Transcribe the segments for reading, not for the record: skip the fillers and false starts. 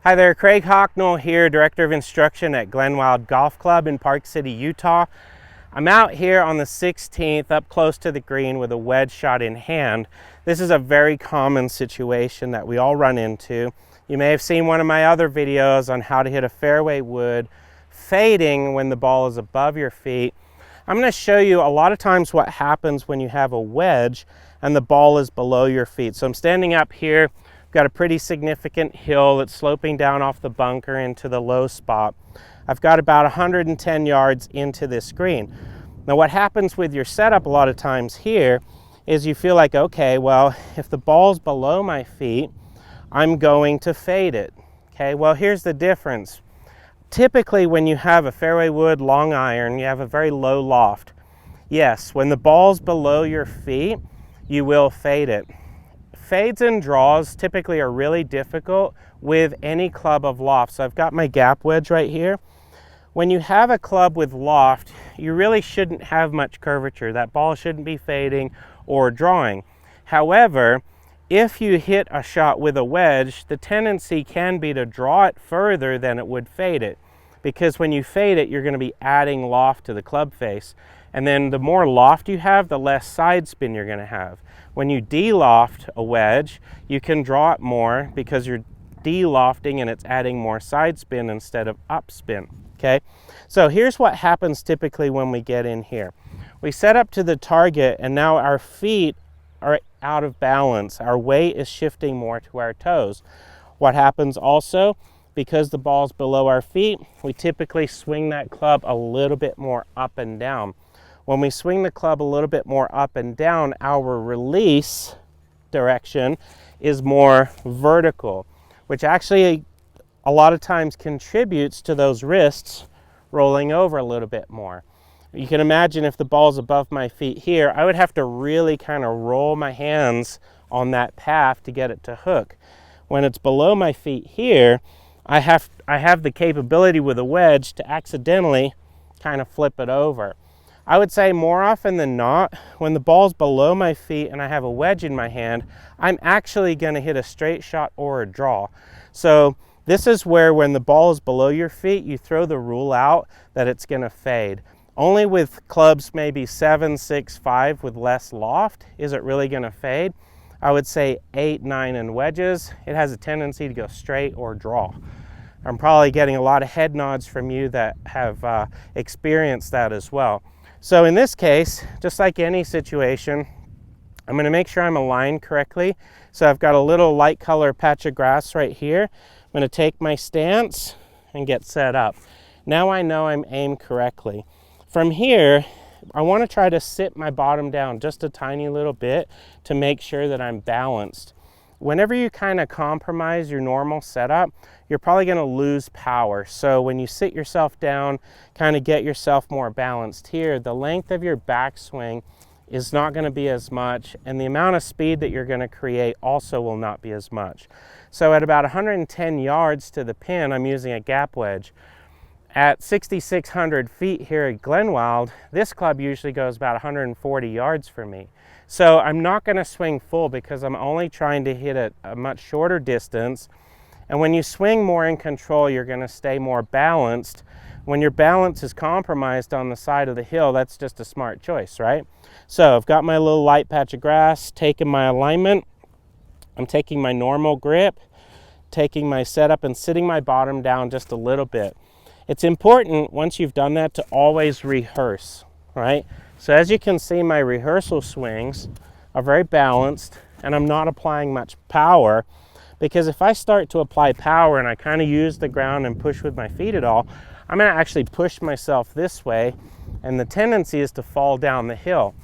Hi there, Craig Hocknull here, Director of Instruction at GlenArbor Golf Club in Park City, Utah. I'm out here on the 16th up close to the green with a wedge shot in hand. This is a very common situation that we all run into. You may have seen one of my other videos on how to hit a fairway wood fading when the ball is above your feet. I'm going to show you a lot of times what happens when you have a wedge and the ball is below your feet. So I'm standing up here. Got a pretty significant hill that's sloping down off the bunker into the low spot. I've got about 110 yards into this green. Now what happens with your setup a lot of times here is you feel like, okay, well, if the ball's below my feet, I'm going to fade it. Okay, well, here's the difference. Typically when you have a fairway wood long iron, you have a very low loft. Yes, when the ball's below your feet, you will fade it. Fades and draws typically are really difficult with any club of loft. So I've got my gap wedge right here. When you have a club with loft, you really shouldn't have much curvature. That ball shouldn't be fading or drawing. However, if you hit a shot with a wedge, the tendency can be to draw it further than it would fade it. Because when you fade it, you're going to be adding loft to the club face. And then the more loft you have, the less side spin you're going to have. When you de-loft a wedge, you can draw it more because you're de-lofting and it's adding more side spin instead of up spin. Okay, so here's what happens typically when we get in here. We set up to the target and now our feet are out of balance. Our weight is shifting more to our toes. What happens also, because the ball's below our feet, we typically swing that club a little bit more up and down. When we swing the club a little bit more up and down, our release direction is more vertical, which actually a lot of times contributes to those wrists rolling over a little bit more. You can imagine if the ball's above my feet here, I would have to really kind of roll my hands on that path to get it to hook. When it's below my feet here, I have the capability with a wedge to accidentally kind of flip it over. I would say more often than not, when the ball's below my feet and I have a wedge in my hand, I'm actually going to hit a straight shot or a draw. So this is where when the ball is below your feet, you throw the rule out that it's going to fade. Only with clubs maybe 7, 6, 5 with less loft is it really going to fade. I would say 8, 9 and wedges, it has a tendency to go straight or draw. I'm probably getting a lot of head nods from you that have experienced that as well. So in this case, just like any situation, I'm going to make sure I'm aligned correctly. So I've got a little light color patch of grass right here. I'm going to take my stance and get set up. Now I know I'm aimed correctly. From here, I want to try to sit my bottom down just a tiny little bit to make sure that I'm balanced. Whenever you kind of compromise your normal setup, you're probably going to lose power. So when you sit yourself down, kind of get yourself more balanced here, the length of your backswing is not going to be as much, and the amount of speed that you're going to create also will not be as much. So at about 110 yards to the pin, I'm using a gap wedge. At 6,600 feet here at GlenArbor, this club usually goes about 140 yards for me. So I'm not going to swing full because I'm only trying to hit a much shorter distance. And when you swing more in control, you're going to stay more balanced. When your balance is compromised on the side of the hill, that's just a smart choice, right? So I've got my little light patch of grass, taking my alignment. I'm taking my normal grip, taking my setup and sitting my bottom down just a little bit. It's important once you've done that to always rehearse, right? So as you can see, my rehearsal swings are very balanced and I'm not applying much power, because if I start to apply power and I kind of use the ground and push with my feet at all, I'm going to actually push myself this way, and the tendency is to fall down the hill.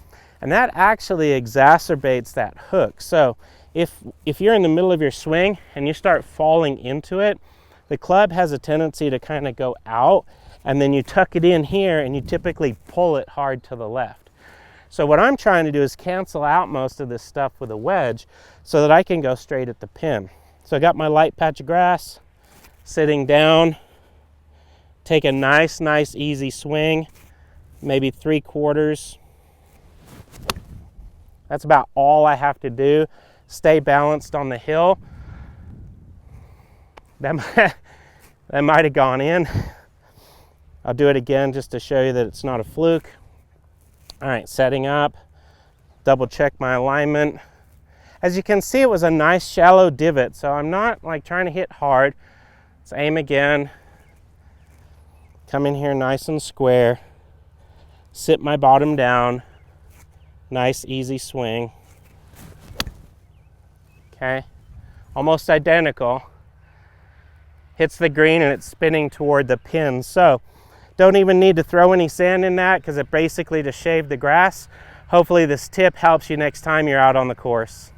And that actually exacerbates that hook. So if you're in the middle of your swing and you start falling into it, the club has a tendency to kind of go out, and then you tuck it in here and you typically pull it hard to the left. So what I'm trying to do is cancel out most of this stuff with a wedge so that I can go straight at the pin. So I got my light patch of grass, sitting down, take a nice easy swing, maybe 3/4. That's about all I have to do. Stay balanced on the hill. That might have gone in. I'll do it again just to show you that it's not a fluke. All right, setting up, double check my alignment. As you can see, it was a nice shallow divot, so I'm not like trying to hit hard. Let's aim again. Come in here nice and square. Sit my bottom down. Nice, easy swing. Okay, almost identical. Hits the green and it's spinning toward the pin. So don't even need to throw any sand in that because it basically just shaved the grass. Hopefully this tip helps you next time you're out on the course.